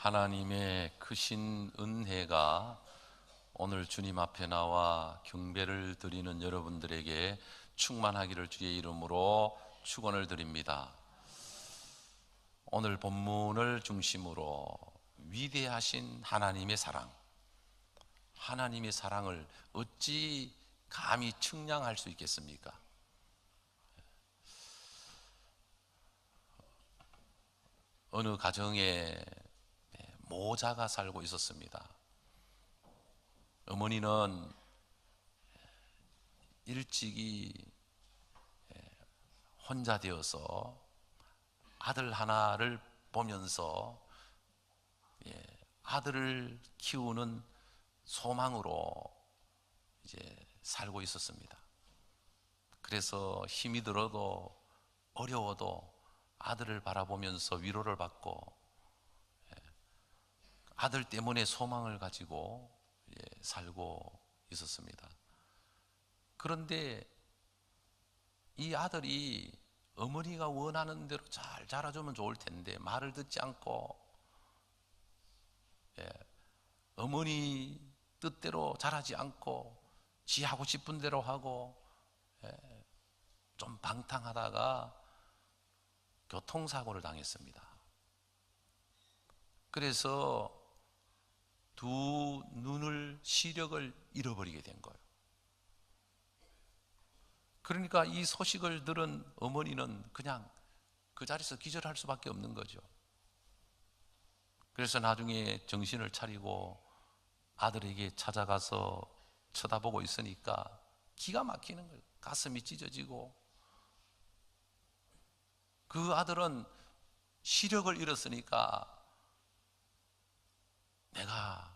하나님의 크신 은혜가 오늘 주님 앞에 나와 경배를 드리는 여러분들에게 충만하기를 주의 이름으로 축원을 드립니다. 오늘 본문을 중심으로 위대하신 하나님의 사랑, 하나님의 사랑을 어찌 감히 측량할 수 있겠습니까? 어느 가정에 모자가 살고 있었습니다. 어머니는 일찍이 혼자 되어서 아들 하나를 보면서 아들을 키우는 소망으로 이제 살고 있었습니다. 그래서 힘이 들어도 어려워도 아들을 바라보면서 위로를 받고 아들 때문에 소망을 가지고 살고 있었습니다. 그런데 이 아들이 어머니가 원하는 대로 잘 자라주면 좋을 텐데 말을 듣지 않고 어머니 뜻대로 자라지 않고 지 하고 싶은 대로 하고 좀 방탕하다가 교통사고를 당했습니다. 그래서 두 눈을 시력을 잃어버리게 된 거예요. 그러니까 이 소식을 들은 어머니는 그냥 그 자리에서 기절할 수밖에 없는 거죠. 그래서 나중에 정신을 차리고 아들에게 찾아가서 쳐다보고 있으니까 기가 막히는 거예요. 가슴이 찢어지고, 그 아들은 시력을 잃었으니까 내가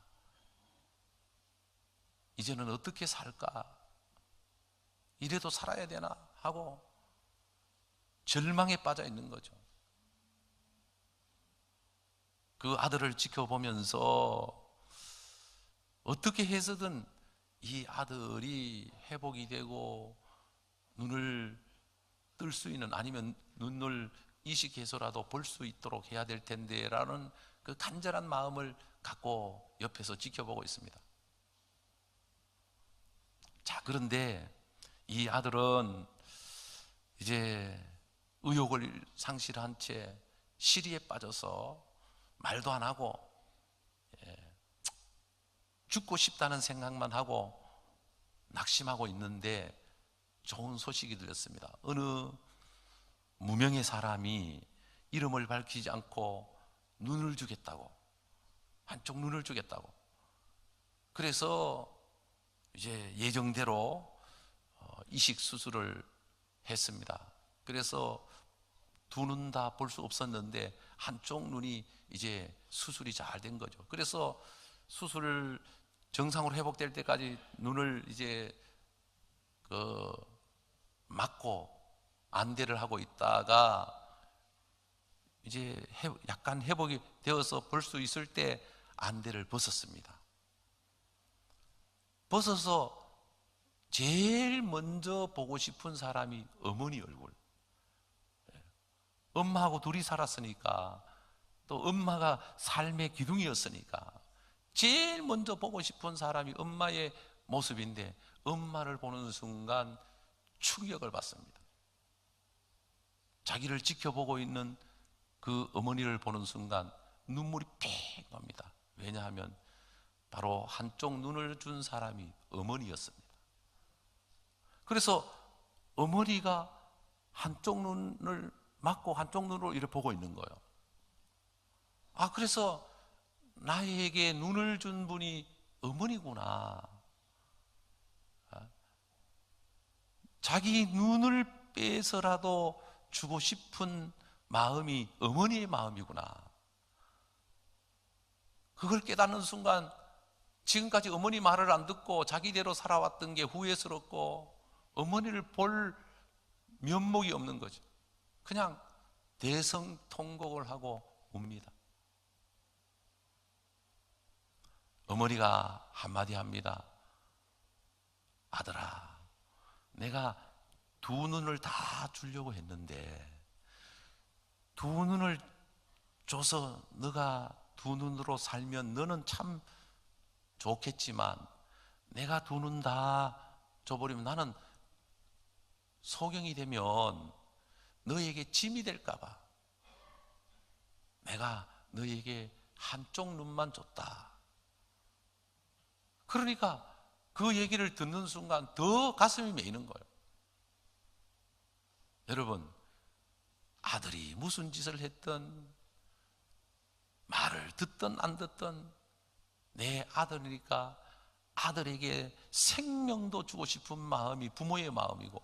이제는 어떻게 살까? 이래도 살아야 되나? 하고 절망에 빠져 있는 거죠. 그 아들을 지켜보면서 어떻게 해서든 이 아들이 회복이 되고 눈을 뜰 수 있는, 아니면 눈을 이식해서라도 볼 수 있도록 해야 될 텐데 라는 그 간절한 마음을 갖고 옆에서 지켜보고 있습니다. 자, 그런데 이 아들은 이제 의욕을 상실한 채 시리에 빠져서 말도 안 하고 죽고 싶다는 생각만 하고 낙심하고 있는데 좋은 소식이 들렸습니다. 어느 무명의 사람이 이름을 밝히지 않고 눈을 주겠다고, 한쪽 눈을 주겠다고. 그래서 이제 예정대로 이식 수술을 했습니다. 그래서 두 눈 다 볼 수 없었는데 한쪽 눈이 이제 수술이 잘 된 거죠. 그래서 수술 정상으로 회복될 때까지 눈을 이제 막고 안대를 하고 있다가 이제 약간 회복이 되어서 볼 수 있을 때 안대를 벗었습니다. 벗어서 제일 먼저 보고 싶은 사람이 어머니 얼굴. 엄마하고 둘이 살았으니까, 또 엄마가 삶의 기둥이었으니까 제일 먼저 보고 싶은 사람이 엄마의 모습인데, 엄마를 보는 순간 충격을 받습니다. 자기를 지켜보고 있는 그 어머니를 보는 순간 눈물이 픽 납니다. 왜냐하면 바로 한쪽 눈을 준 사람이 어머니였습니다. 그래서 어머니가 한쪽 눈을 막고 한쪽 눈으로 이렇게 보고 있는 거예요. 아, 그래서 나에게 눈을 준 분이 어머니구나. 자기 눈을 빼서라도 주고 싶은 마음이 어머니의 마음이구나. 그걸 깨닫는 순간 지금까지 어머니 말을 안 듣고 자기대로 살아왔던 게 후회스럽고 어머니를 볼 면목이 없는 거죠. 그냥 대성통곡을 하고 웁니다. 어머니가 한마디 합니다. 아들아, 내가 두 눈을 다 주려고 했는데 두 눈을 줘서 너가 두 눈으로 살면 너는 참 좋겠지만 내가 두 눈 다 줘버리면 나는 소경이 되면 너에게 짐이 될까 봐 내가 너에게 한쪽 눈만 줬다. 그러니까 그 얘기를 듣는 순간 더 가슴이 메이는 거예요. 여러분, 아들이 무슨 짓을 했든 말을 듣든 안 듣든 내 아들이니까 아들에게 생명도 주고 싶은 마음이 부모의 마음이고,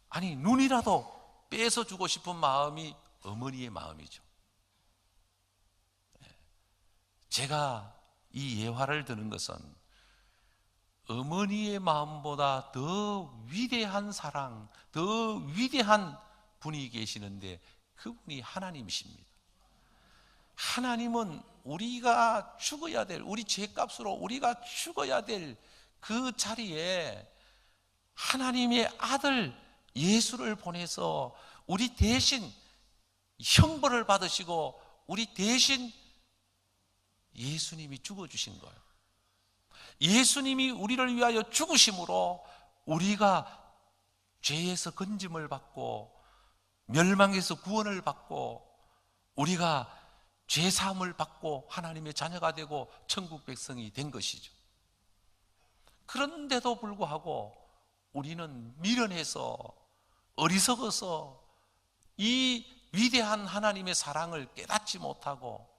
아니 눈이라도 빼서 주고 싶은 마음이 어머니의 마음이죠. 제가 이 예화를 드는 것은 어머니의 마음보다 더 위대한 사랑, 더 위대한 분이 계시는데 그분이 하나님이십니다. 하나님은 우리가 죽어야 될, 우리 죄값으로 우리가 죽어야 될 그 자리에 하나님의 아들 예수를 보내서 우리 대신 형벌을 받으시고 우리 대신 예수님이 죽어주신 거예요. 예수님이 우리를 위하여 죽으심으로 우리가 죄에서 건짐을 받고 멸망에서 구원을 받고 우리가 죄사함을 받고 하나님의 자녀가 되고 천국 백성이 된 것이죠. 그런데도 불구하고 우리는 미련해서 어리석어서 이 위대한 하나님의 사랑을 깨닫지 못하고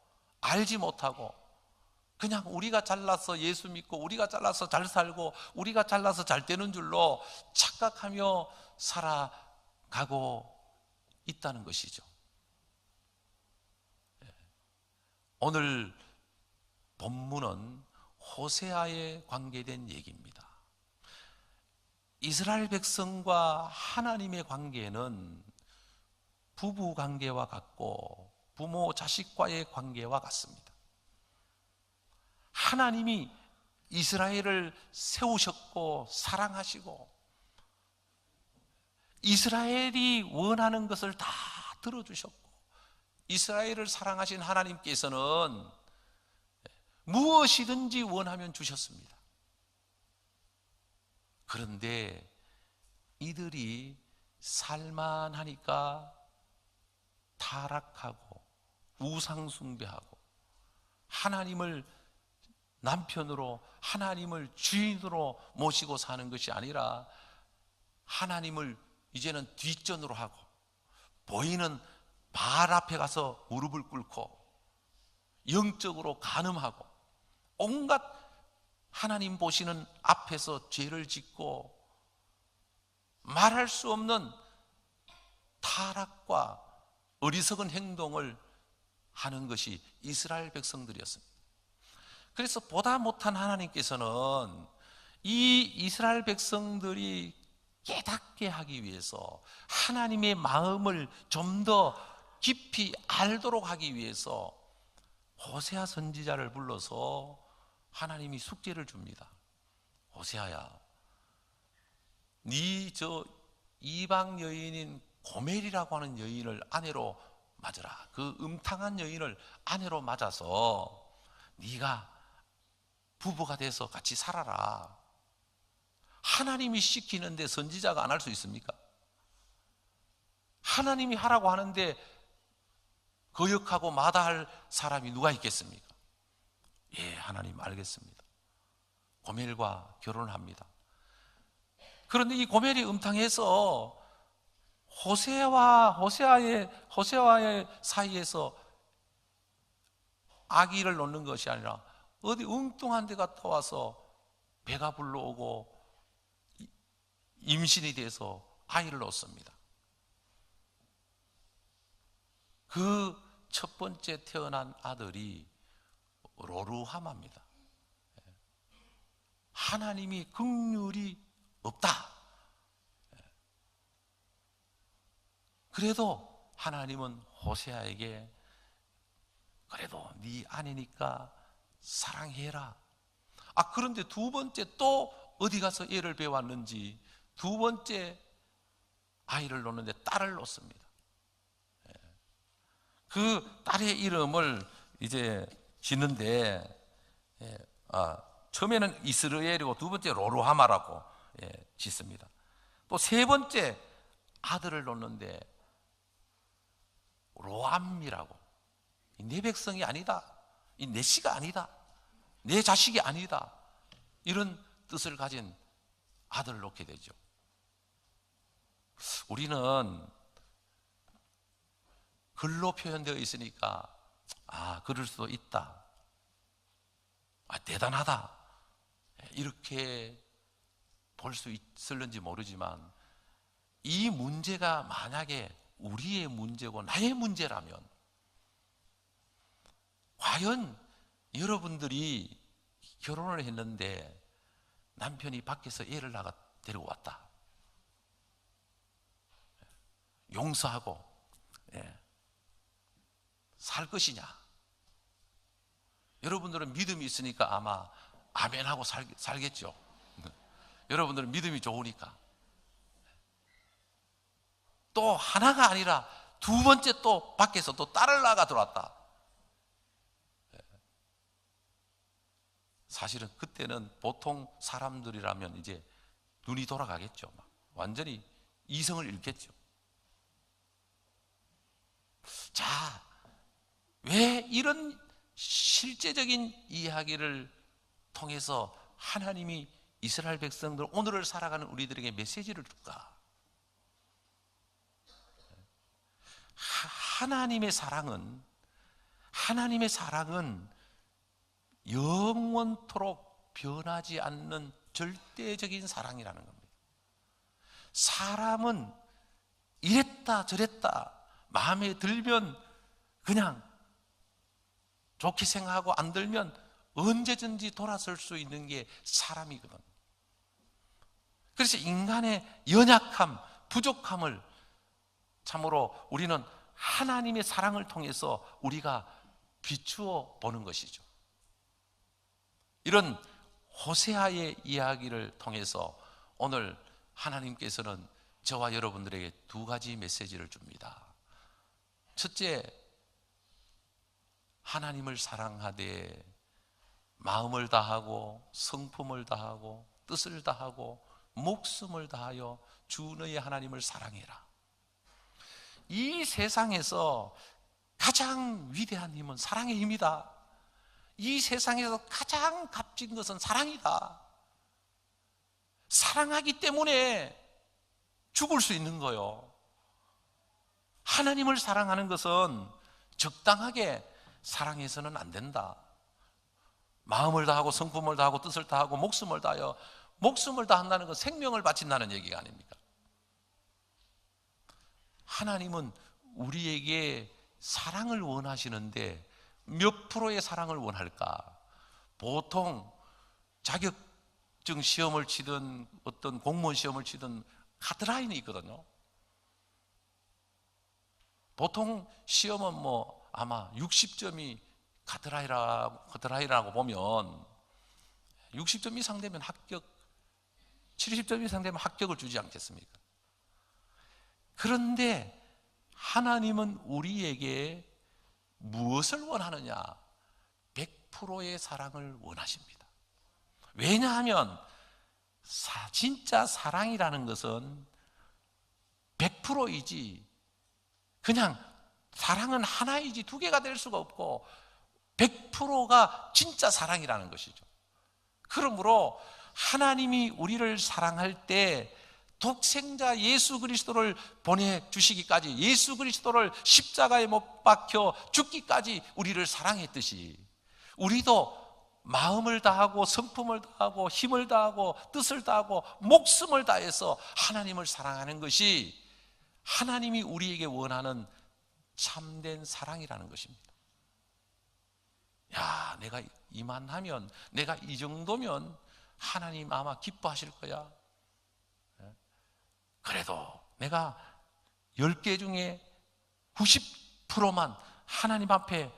알지 못하고 그냥 우리가 잘나서 예수 믿고 우리가 잘나서 잘 살고 우리가 잘나서 잘 되는 줄로 착각하며 살아가고 있다는 것이죠. 오늘 본문은 호세아에 관계된 얘기입니다. 이스라엘 백성과 하나님의 관계는 부부 관계와 같고 부모 자식과의 관계와 같습니다. 하나님이 이스라엘을 세우셨고 사랑하시고 이스라엘이 원하는 것을 다 들어주셨고 이스라엘을 사랑하신 하나님께서는 무엇이든지 원하면 주셨습니다. 그런데 이들이 살만하니까 타락하고 우상숭배하고 하나님을 남편으로 하나님을 주인으로 모시고 사는 것이 아니라 하나님을 이제는 뒷전으로 하고 보이는 바알 앞에 가서 무릎을 꿇고 영적으로 간음하고 온갖 하나님 보시는 앞에서 죄를 짓고 말할 수 없는 타락과 어리석은 행동을 하는 것이 이스라엘 백성들이었습니다. 그래서 보다 못한 하나님께서는 이 이스라엘 백성들이 깨닫게 하기 위해서 하나님의 마음을 좀 더 깊이 알도록 하기 위해서 호세아 선지자를 불러서 하나님이 숙제를 줍니다. 호세아야, 네 저 이방 여인인 고멜이라고 하는 여인을 아내로 맞으라. 그 음탕한 여인을 아내로 맞아서 네가 부부가 돼서 같이 살아라. 하나님이 시키는데 선지자가 안 할 수 있습니까? 하나님이 하라고 하는데 거역하고 마다할 사람이 누가 있겠습니까? 예, 하나님 알겠습니다. 고멜과 결혼을 합니다. 그런데 이 고멜이 음탕해서 호세아와의 사이에서 아기를 놓는 것이 아니라 어디 엉뚱한 데 갔다 와서 배가 불러오고 임신이 돼서 아이를 낳습니다. 그 첫 번째 태어난 아들이 로루하마입니다. 하나님이 긍휼이 없다. 그래도 하나님은 호세아에게 그래도 네 아내니까 사랑해라. 그런데 두 번째 또 어디 가서 애를 배웠는지 두 번째 아이를 놓는데 딸을 놓습니다. 그 딸의 이름을 이제 짓는데, 처음에는 이스라엘이고 두 번째 로루하마라고 짓습니다. 또 세 번째 아들을 놓는데 로암이라고, 내 백성이 아니다, 내 씨가 아니다, 내 자식이 아니다, 이런 뜻을 가진 아들을 놓게 되죠. 우리는 글로 표현되어 있으니까 그럴 수도 있다, 대단하다, 이렇게 볼 수 있을는지 모르지만, 이 문제가 만약에 우리의 문제고 나의 문제라면, 과연 여러분들이 결혼을 했는데 남편이 밖에서 애를 낳아 데리고 왔다, 용서하고 살 것이냐? 여러분들은 믿음이 있으니까 아마 아멘하고 살겠죠. 여러분들은 믿음이 좋으니까. 또 하나가 아니라 두 번째 또 밖에서 또 딸을 낳아 들어왔다. 사실은 그때는 보통 사람들이라면 이제 눈이 돌아가겠죠. 완전히 이성을 잃겠죠. 자, 왜 이런 실제적인 이야기를 통해서 하나님이 이스라엘 백성들, 오늘을 살아가는 우리들에게 메시지를 줄까? 하나님의 사랑은 영원토록 변하지 않는 절대적인 사랑이라는 겁니다. 사람은 이랬다 저랬다 마음에 들면 그냥 좋게 생각하고, 안 들면 언제든지 돌아설 수 있는 게 사람이거든. 그래서 인간의 연약함, 부족함을 참으로 우리는 하나님의 사랑을 통해서 우리가 비추어 보는 것이죠. 이런 호세아의 이야기를 통해서 오늘 하나님께서는 저와 여러분들에게 두 가지 메시지를 줍니다. 첫째, 하나님을 사랑하되 마음을 다하고 성품을 다하고 뜻을 다하고 목숨을 다하여 주 너의 하나님을 사랑해라. 이 세상에서 가장 위대한 힘은 사랑의 힘이다. 이 세상에서 가장 값진 것은 사랑이다. 사랑하기 때문에 죽을 수 있는 거요. 하나님을 사랑하는 것은 적당하게 사랑해서는 안 된다. 마음을 다하고 성품을 다하고 뜻을 다하고 목숨을 다하여, 목숨을 다한다는 건 생명을 바친다는 얘기가 아닙니까? 하나님은 우리에게 사랑을 원하시는데 몇 프로의 사랑을 원할까? 보통 자격증 시험을 치든 어떤 공무원 시험을 치든 가드라인이 있거든요. 보통 시험은 아마 60점이 가드라인이라고 보면 60점 이상 되면 합격, 70점 이상 되면 합격을 주지 않겠습니까? 그런데 하나님은 우리에게 무엇을 원하느냐? 100%의 사랑을 원하십니다. 왜냐하면 진짜 사랑이라는 것은 100%이지, 그냥 사랑은 하나이지 두 개가 될 수가 없고 100%가 진짜 사랑이라는 것이죠. 그러므로 하나님이 우리를 사랑할 때 독생자 예수 그리스도를 보내주시기까지, 예수 그리스도를 십자가에 못 박혀 죽기까지 우리를 사랑했듯이, 우리도 마음을 다하고 성품을 다하고 힘을 다하고 뜻을 다하고 목숨을 다해서 하나님을 사랑하는 것이 하나님이 우리에게 원하는 참된 사랑이라는 것입니다. 야, 내가 이만하면, 내가 이 정도면 하나님 아마 기뻐하실 거야. 그래도 내가 10개 중에 90%만 하나님 앞에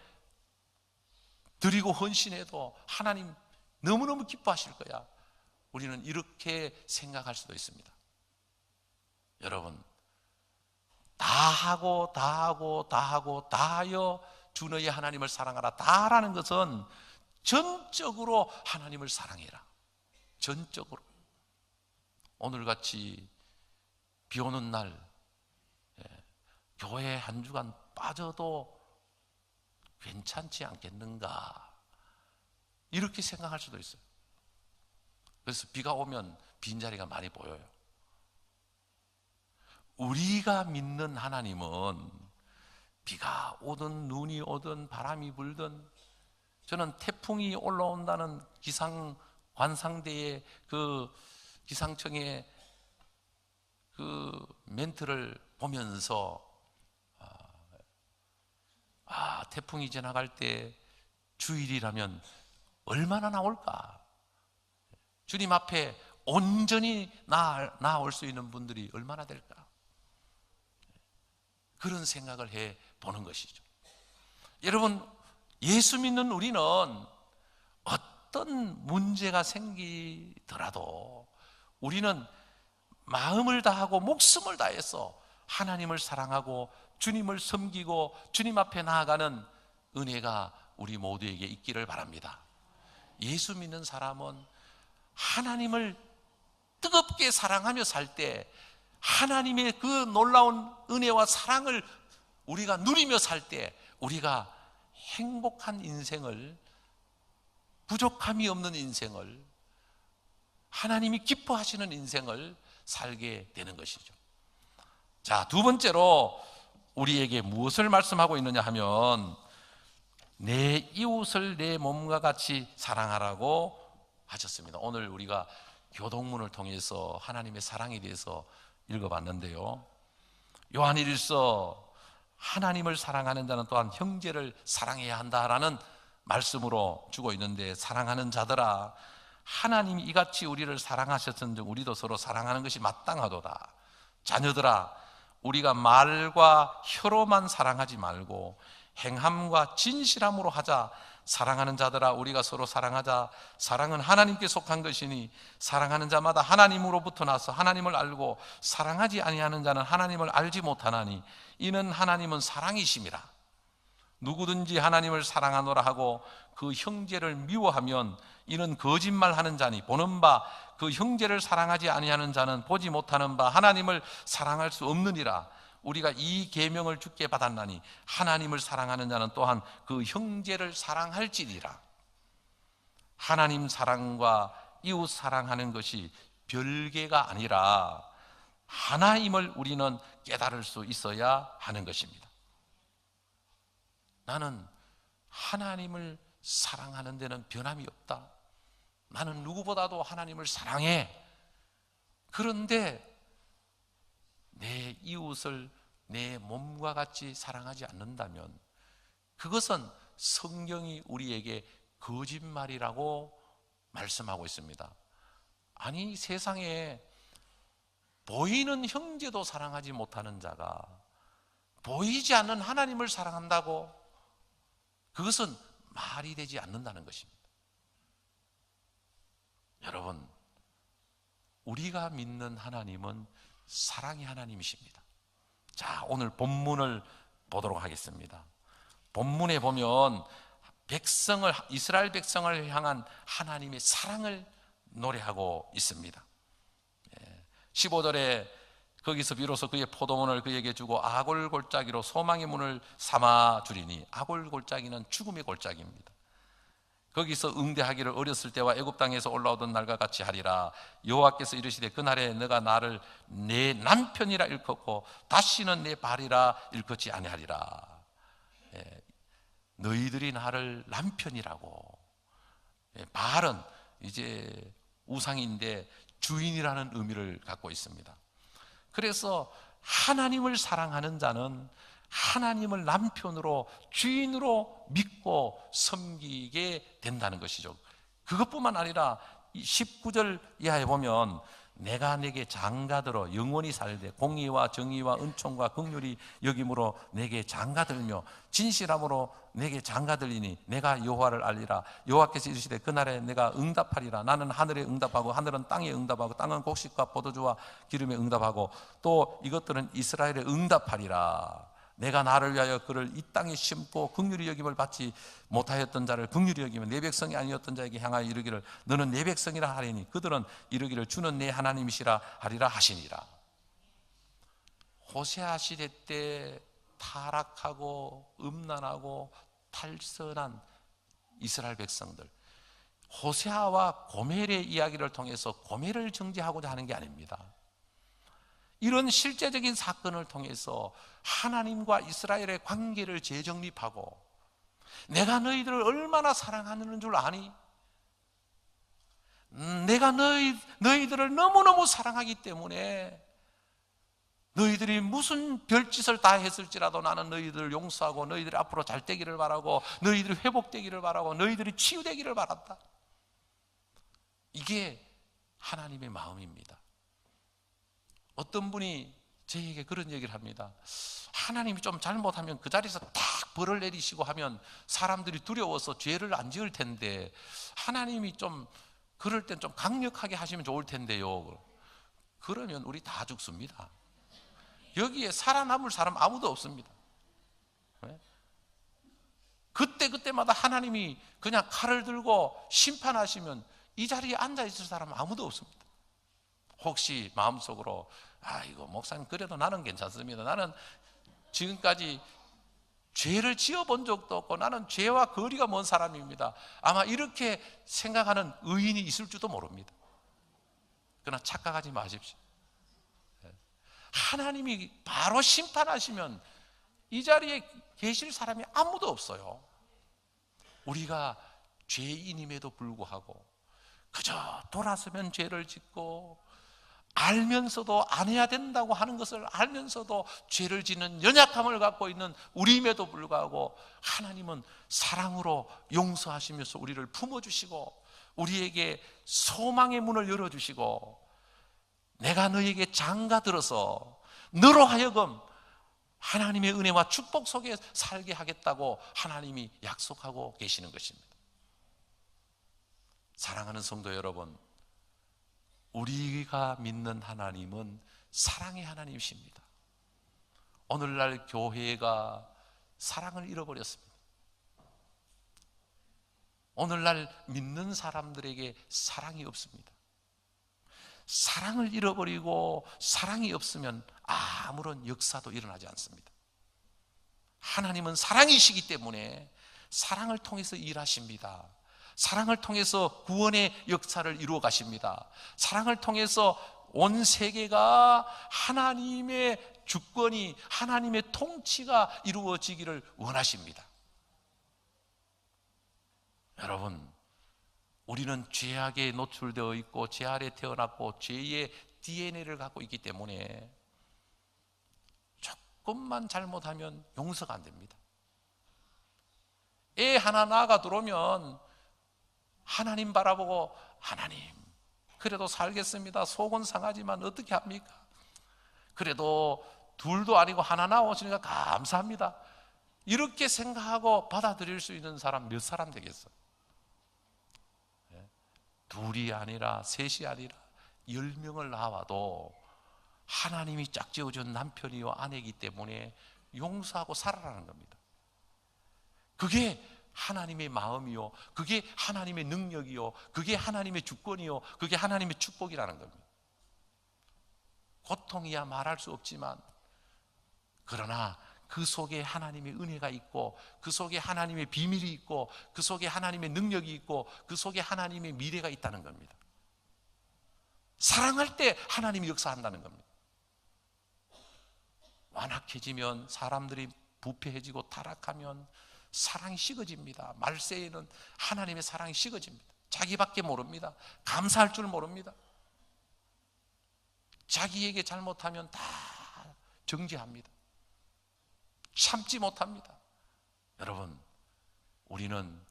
드리고 헌신해도 하나님 너무너무 기뻐하실 거야. 우리는 이렇게 생각할 수도 있습니다. 여러분, 다 하고 다 하여 주 너희 하나님을 사랑하라. 다라는 것은 전적으로 하나님을 사랑해라. 전적으로. 오늘같이 비 오는 날 교회 한 주간 빠져도 괜찮지 않겠는가, 이렇게 생각할 수도 있어요. 그래서 비가 오면 빈자리가 많이 보여요. 우리가 믿는 하나님은 비가 오든 눈이 오든 바람이 불든, 저는 태풍이 올라온다는 기상 관상대의 그 기상청의 그 멘트를 보면서 태풍이 지나갈 때 주일이라면 얼마나 나올까? 주님 앞에 온전히 나올 수 있는 분들이 얼마나 될까? 그런 생각을 해 보는 것이죠. 여러분, 예수 믿는 우리는 어떤 문제가 생기더라도 우리는 마음을 다하고 목숨을 다해서 하나님을 사랑하고 주님을 섬기고 주님 앞에 나아가는 은혜가 우리 모두에게 있기를 바랍니다. 예수 믿는 사람은 하나님을 뜨겁게 사랑하며 살 때 하나님의 그 놀라운 은혜와 사랑을 우리가 누리며 살 때 우리가 행복한 인생을, 부족함이 없는 인생을, 하나님이 기뻐하시는 인생을 살게 되는 것이죠. 자, 두 번째로 우리에게 무엇을 말씀하고 있느냐 하면 내 이웃을 내 몸과 같이 사랑하라고 하셨습니다. 오늘 우리가 교동문을 통해서 하나님의 사랑에 대해서 읽어봤는데요, 요한 1서 하나님을 사랑하는 자는 또한 형제를 사랑해야 한다라는 말씀으로 주고 있는데, 사랑하는 자들아, 하나님이 이같이 우리를 사랑하셨은즉 우리도 서로 사랑하는 것이 마땅하도다. 자녀들아, 우리가 말과 혀로만 사랑하지 말고 행함과 진실함으로 하자. 사랑하는 자들아, 우리가 서로 사랑하자. 사랑은 하나님께 속한 것이니 사랑하는 자마다 하나님으로부터 나서 하나님을 알고 사랑하지 아니하는 자는 하나님을 알지 못하나니 이는 하나님은 사랑이심이라. 누구든지 하나님을 사랑하노라 하고 그 형제를 미워하면 이는 거짓말하는 자니 보는 바 그 형제를 사랑하지 아니하는 자는 보지 못하는 바 하나님을 사랑할 수 없느니라. 우리가 이 계명을 주께 받았나니 하나님을 사랑하는 자는 또한 그 형제를 사랑할지니라. 하나님 사랑과 이웃 사랑하는 것이 별개가 아니라 하나임을 우리는 깨달을 수 있어야 하는 것입니다. 나는 하나님을 사랑하는 데는 변함이 없다. 나는 누구보다도 하나님을 사랑해. 그런데 내 이웃을 내 몸과 같이 사랑하지 않는다면 그것은 성경이 우리에게 거짓말이라고 말씀하고 있습니다. 아니, 세상에 보이는 형제도 사랑하지 못하는 자가 보이지 않는 하나님을 사랑한다고? 그것은 말이 되지 않는다는 것입니다. 여러분, 우리가 믿는 하나님은 사랑의 하나님이십니다. 자, 오늘 본문을 보도록 하겠습니다. 본문에 보면 이스라엘 백성을 향한 하나님의 사랑을 노래하고 있습니다. 15절에 거기서 비로소 그의 포도원을 그에게 주고 아골 골짜기로 소망의 문을 삼아 주리니, 아골 골짜기는 죽음의 골짜기입니다. 거기서 응대하기를 어렸을 때와 애굽 땅에서 올라오던 날과 같이 하리라. 여호와께서 이르시되 그날에 내가 나를 내 남편이라 일컫고 다시는 내 발이라 일컫지 아니하리라. 너희들이 나를 남편이라고. 발은 이제 우상인데 주인이라는 의미를 갖고 있습니다. 그래서 하나님을 사랑하는 자는 하나님을 남편으로, 주인으로 믿고 섬기게 된다는 것이죠. 그것뿐만 아니라 19절 이하에 보면 내가 내게 장가들어 영원히 살되 공의와 정의와 은총과 긍휼이 여김으로 내게 장가들며 진실함으로 내게 장가들리니 내가 여호와를 알리라. 여호와께서 이르시되 그날에 내가 응답하리라. 나는 하늘에 응답하고 하늘은 땅에 응답하고 땅은 곡식과 포도주와 기름에 응답하고 또 이것들은 이스라엘에 응답하리라. 내가 나를 위하여 그를 이 땅에 심고 긍휼히 여김을 받지 못하였던 자를 긍휼히 여기며 내 백성이 아니었던 자에게 향하여 이르기를 너는 내 백성이라 하리니 그들은 이르기를 주는 내 하나님이시라 하리라 하시니라. 호세아 시대 때 타락하고 음란하고 탈선한 이스라엘 백성들, 호세아와 고멜의 이야기를 통해서 고멜을 정죄하고자 하는 게 아닙니다. 이런 실제적인 사건을 통해서 하나님과 이스라엘의 관계를 재정립하고 내가 너희들을 얼마나 사랑하는 줄 아니? 내가 너희들을 너무너무 사랑하기 때문에 너희들이 무슨 별짓을 다 했을지라도 나는 너희들을 용서하고 너희들이 앞으로 잘 되기를 바라고 너희들이 회복되기를 바라고 너희들이 치유되기를 바란다. 이게 하나님의 마음입니다. 어떤 분이 저에게 그런 얘기를 합니다. 하나님이 좀 잘못하면 그 자리에서 딱 벌을 내리시고 하면 사람들이 두려워서 죄를 안 지을 텐데 하나님이 좀 그럴 땐 좀 강력하게 하시면 좋을 텐데요. 그러면 우리 다 죽습니다. 여기에 살아남을 사람 아무도 없습니다. 그때마다 하나님이 그냥 칼을 들고 심판하시면 이 자리에 앉아있을 사람은 아무도 없습니다. 혹시 마음속으로 이거 목사님 그래도 나는 괜찮습니다. 나는 지금까지 죄를 지어본 적도 없고 나는 죄와 거리가 먼 사람입니다. 아마 이렇게 생각하는 의인이 있을지도 모릅니다. 그러나 착각하지 마십시오. 하나님이 바로 심판하시면 이 자리에 계실 사람이 아무도 없어요. 우리가 죄인임에도 불구하고 그저 돌아서면 죄를 짓고 알면서도 안 해야 된다고 하는 것을 알면서도 죄를 짓는 연약함을 갖고 있는 우리임에도 불구하고 하나님은 사랑으로 용서하시면서 우리를 품어주시고 우리에게 소망의 문을 열어주시고 내가 너에게 장가들어서 너로 하여금 하나님의 은혜와 축복 속에 살게 하겠다고 하나님이 약속하고 계시는 것입니다. 사랑하는 성도 여러분, 우리가 믿는 하나님은 사랑의 하나님이십니다. 오늘날 교회가 사랑을 잃어버렸습니다. 오늘날 믿는 사람들에게 사랑이 없습니다. 사랑을 잃어버리고 사랑이 없으면 아무런 역사도 일어나지 않습니다. 하나님은 사랑이시기 때문에 사랑을 통해서 일하십니다. 사랑을 통해서 구원의 역사를 이루어 가십니다. 사랑을 통해서 온 세계가 하나님의 주권이 하나님의 통치가 이루어지기를 원하십니다. 여러분, 우리는 죄악에 노출되어 있고 죄 아래 태어났고 죄의 DNA를 갖고 있기 때문에 조금만 잘못하면 용서가 안 됩니다. 애 하나 낳아가 들어오면 하나님 바라보고 하나님 그래도 살겠습니다. 속은 상하지만 어떻게 합니까? 그래도 둘도 아니고 하나 낳아오시니까 감사합니다. 이렇게 생각하고 받아들일 수 있는 사람 몇 사람 되겠어요? 둘이 아니라 셋이 아니라 10명을 낳아도 하나님이 짝지어준 남편이요 아내이기 때문에 용서하고 살아라는 겁니다. 그게 하나님의 마음이요, 그게 하나님의 능력이요, 그게 하나님의 주권이요, 그게 하나님의 축복이라는 겁니다. 고통이야 말할 수 없지만 그러나 그 속에 하나님의 은혜가 있고 그 속에 하나님의 비밀이 있고 그 속에 하나님의 능력이 있고 그 속에 하나님의 미래가 있다는 겁니다. 사랑할 때 하나님이 역사한다는 겁니다. 완악해지면 사람들이 부패해지고 타락하면 사랑이 식어집니다. 말세에는 하나님의 사랑이 식어집니다. 자기밖에 모릅니다. 감사할 줄 모릅니다. 자기에게 잘못하면 다 정죄합니다. 참지 못합니다. 여러분, 우리는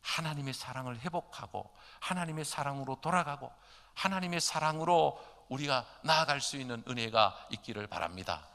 하나님의 사랑을 회복하고 하나님의 사랑으로 돌아가고 하나님의 사랑으로 우리가 나아갈 수 있는 은혜가 있기를 바랍니다.